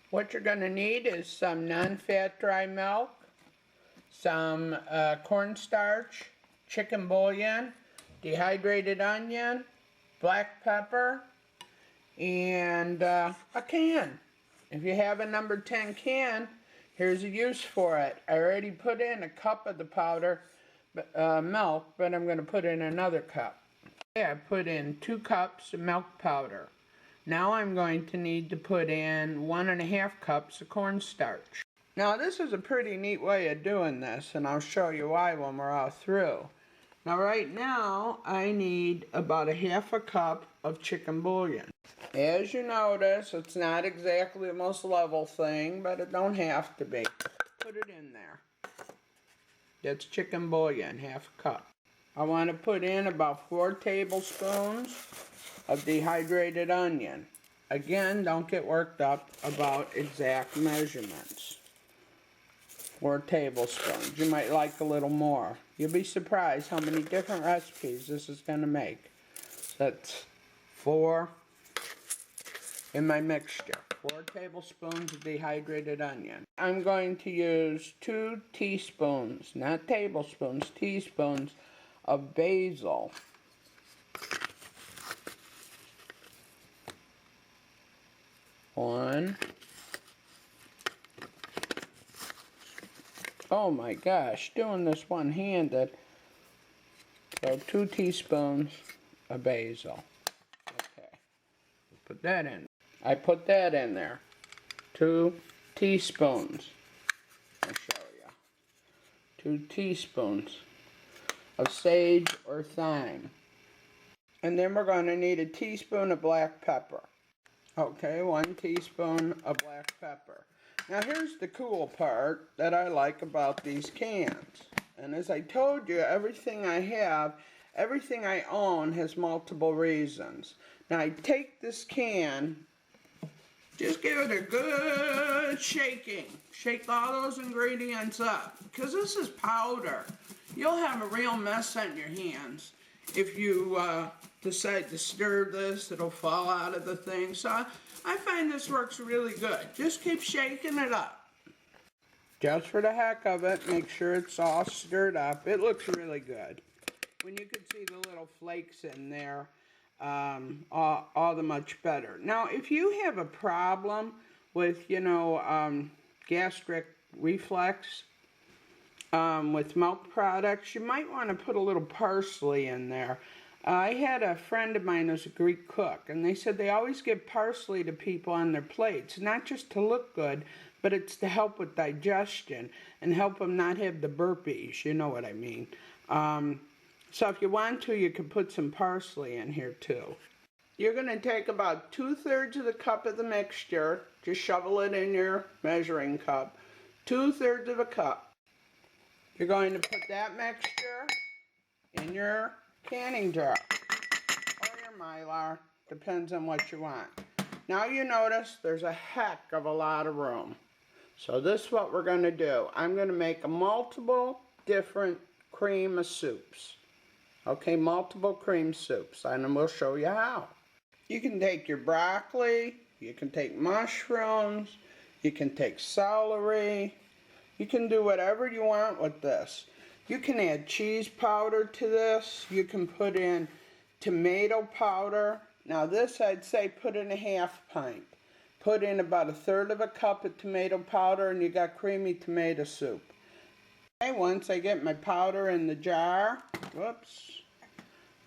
What you're going to need is some non-fat dry milk, some cornstarch, chicken bouillon, dehydrated onion, black pepper, and a can. If you have a number 10 can, here's a use for it. I already put in a cup of the powder milk, but I'm going to put in another cup. I put in 2 cups of milk powder. Now I'm going to need to put in 1.5 cups of cornstarch. Now this is a pretty neat way of doing this, and I'll show you why when we're all through. Now right now I need about 1/2 cup of chicken bouillon. As you notice, it's not exactly the most level thing, but it don't have to be. Put it in there. That's chicken bouillon, 1/2 cup. I want to put in about 4 tablespoons of dehydrated onion. Again, don't get worked up about exact measurements. 4 tablespoons. You might like a little more. You'll be surprised how many different recipes this is going to make. That's 4 in my mixture. 4 tablespoons of dehydrated onion. I'm going to use 2 teaspoons, not tablespoons, teaspoons of basil. One. Oh my gosh, doing this one-handed. So 2 teaspoons of basil. Okay, put that in. I put that in there. 2 teaspoons. I'll show you. 2 teaspoons of sage or thyme. And then we're going to need a teaspoon of black pepper. Okay, 1 teaspoon of black pepper. Now here's the cool part that I like about these cans. And as I told you, everything I have, everything I own has multiple reasons. Now I take this can, just give it a good shaking. Shake all those ingredients up, because this is powder. You'll have a real mess on your hands if you decide to stir this. It'll fall out of the thing. So I find this works really good. Just keep shaking it up. Just for the heck of it, make sure it's all stirred up. It looks really good. When you can see the little flakes in there, all the much better. Now, if you have a problem with, gastric reflux, with milk products, you might want to put a little parsley in there. I had a friend of mine who's a Greek cook, and they said they always give parsley to people on their plates, not just to look good, but it's to help with digestion and help them not have the burpees, you know what I mean. So if you want to, you can put some parsley in here too. You're going to take about 2/3 of the cup of the mixture, just shovel it in your measuring cup, 2/3 of a cup. You're going to put that mixture in your canning jar or your mylar, depends on what you want. Now you notice there's a heck of a lot of room. So this is what we're going to do. I'm going to make multiple different cream of soups. Okay, multiple cream soups, and we'll show you how. You can take your broccoli, you can take mushrooms, you can take celery. You can do whatever you want with this. You can add cheese powder to this. You can put in tomato powder. Now this I'd say put in a 1/2 pint. Put in about 1/3 of a cup of tomato powder and you got creamy tomato soup. Okay, once I get my powder in the jar, whoops.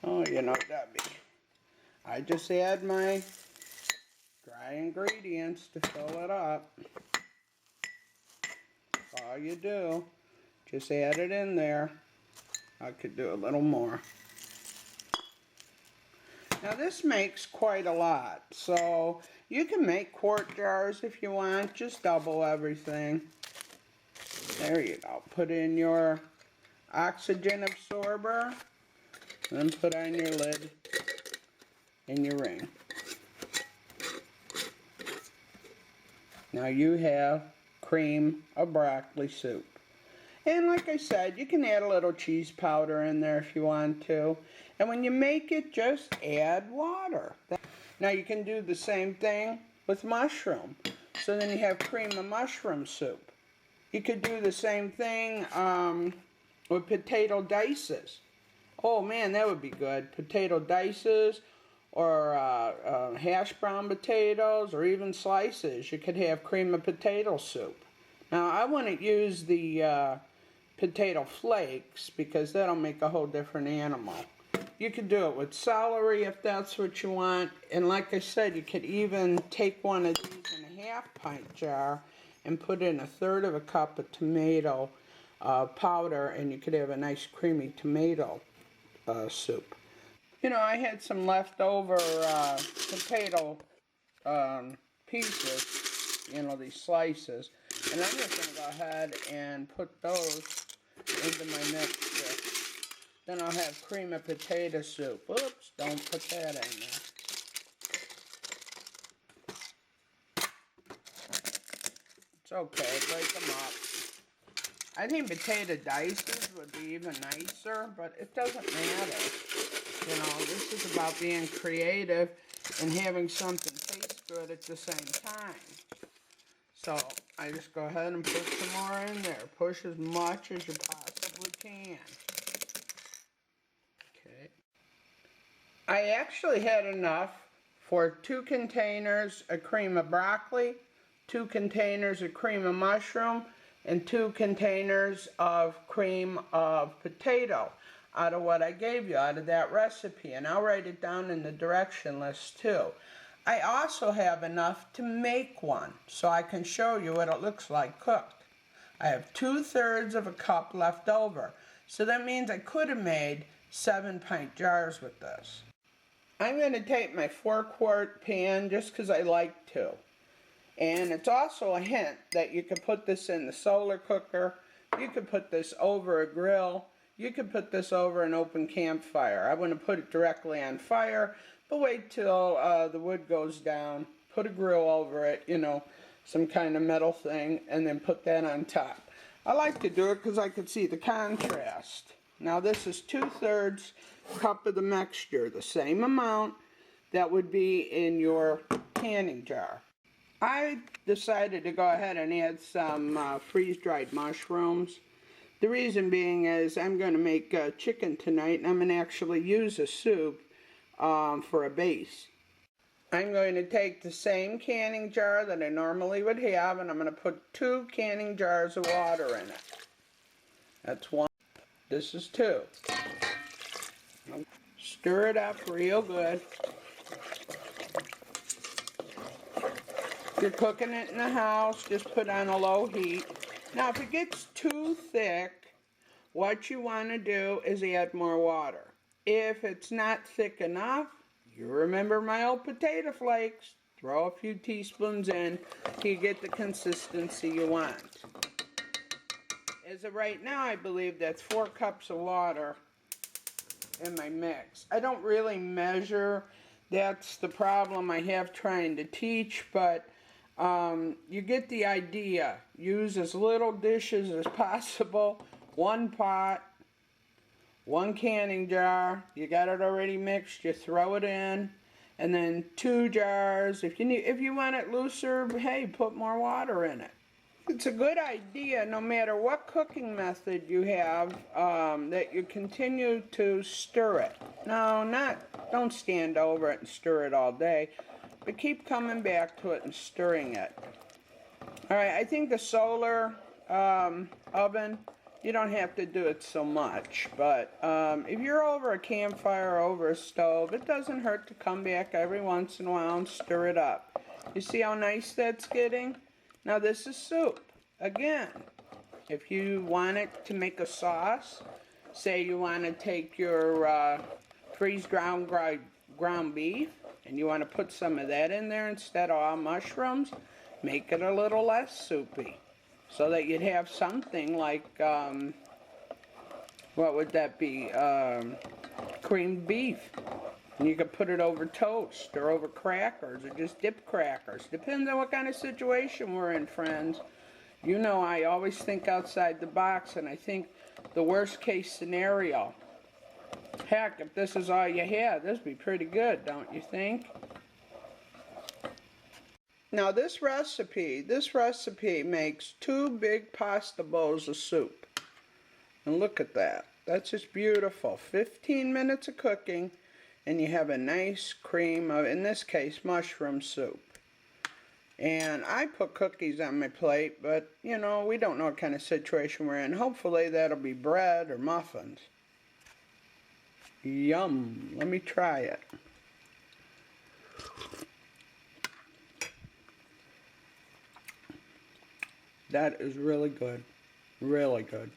Oh, Debbie. I just add my dry ingredients to fill it up. All you do, just add it in there. I could do a little more. Now this makes quite a lot, so you can make quart jars if you want, just double everything. There you go. Put in your oxygen absorber, then put on your lid and your ring. Now you have cream of broccoli soup. And like I said, you can add a little cheese powder in there if you want to. And when you make it, just add water. Now you can do the same thing with mushroom. So then you have cream of mushroom soup. You could do the same thing with potato dices. Oh man, that would be good. Potato dices, or hash brown potatoes, or even slices. You could have cream of potato soup. Now I wouldn't use the potato flakes because that'll make a whole different animal. You could do it with celery if that's what you want. And like I said, you could even take one of these in a half-pint jar and put in 1/3 of a cup of tomato powder, and you could have a nice creamy tomato soup. You know, I had some leftover potato pieces, you know, these slices, and I'm just going to go ahead and put those into my mixture. Then I'll have cream of potato soup. Oops, don't put that in there. It's okay, break them up. I think potato dices would be even nicer, but it doesn't matter. You know, this is about being creative and having something taste good at the same time. So I just go ahead and put some more in there. Push as much as you possibly can. Okay. I actually had enough for 2 containers of cream of broccoli, 2 containers of cream of mushroom, and 2 containers of cream of potato out of what I gave you, out of that recipe. And I'll write it down in the direction list too. I also have enough to make one, so I can show you what it looks like cooked. I have 2/3 of a cup left over, so that means I could have made 7-pint jars with this. I'm going to take my 4-quart pan just because I like to. And it's also a hint that you could put this in the solar cooker, you could put this over a grill, you could put this over an open campfire. I wouldn't put it directly on fire, but wait till the wood goes down, put a grill over it, you know, some kind of metal thing, and then put that on top. I like to do it because I could see the contrast. Now this is 2/3 cup of the mixture, the same amount that would be in your canning jar. I decided to go ahead and add some freeze-dried mushrooms. The reason being is I'm going to make chicken tonight, and I'm going to actually use a soup for a base. I'm going to take the same canning jar that I normally would have, and I'm going to put 2 canning jars of water in it. That's 1. This is 2. Stir it up real good. If you're cooking it in the house, just put on a low heat. Now, if it gets too thick, what you want to do is add more water. If it's not thick enough, you remember my old potato flakes. Throw a few teaspoons in till you get the consistency you want. As of right now, I believe that's 4 cups of water in my mix. I don't really measure. That's the problem I have trying to teach, but you get the idea. Use as little dishes as possible. 1 pot, 1 canning jar. You got it already mixed, you throw it in. And then 2 jars. If you want it looser, hey, put more water in it. It's a good idea, no matter what cooking method you have, that you continue to stir it. No, don't stand over it and stir it all day, but keep coming back to it and stirring it. Alright, I think the solar oven, you don't have to do it so much, but if you're over a campfire or over a stove, it doesn't hurt to come back every once in a while and stir it up. You see how nice that's getting? Now this is soup. Again, if you want it to make a sauce, say you want to take your freeze-ground ground beef and you want to put some of that in there instead of all mushrooms, make it a little less soupy so that you'd have something like, what would that be, creamed beef. And you could put it over toast or over crackers or just dip crackers. Depends on what kind of situation we're in, friends. You know, I always think outside the box, and I think the worst case scenario. Heck, if this is all you had, this would be pretty good, don't you think? Now this recipe makes 2 big pasta bowls of soup. And look at that. That's just beautiful. 15 minutes of cooking and you have a nice cream of, in this case, mushroom soup. And I put cookies on my plate, but you know, we don't know what kind of situation we're in. Hopefully that'll be bread or muffins. Yum. Let me try it. That is really good. Really good.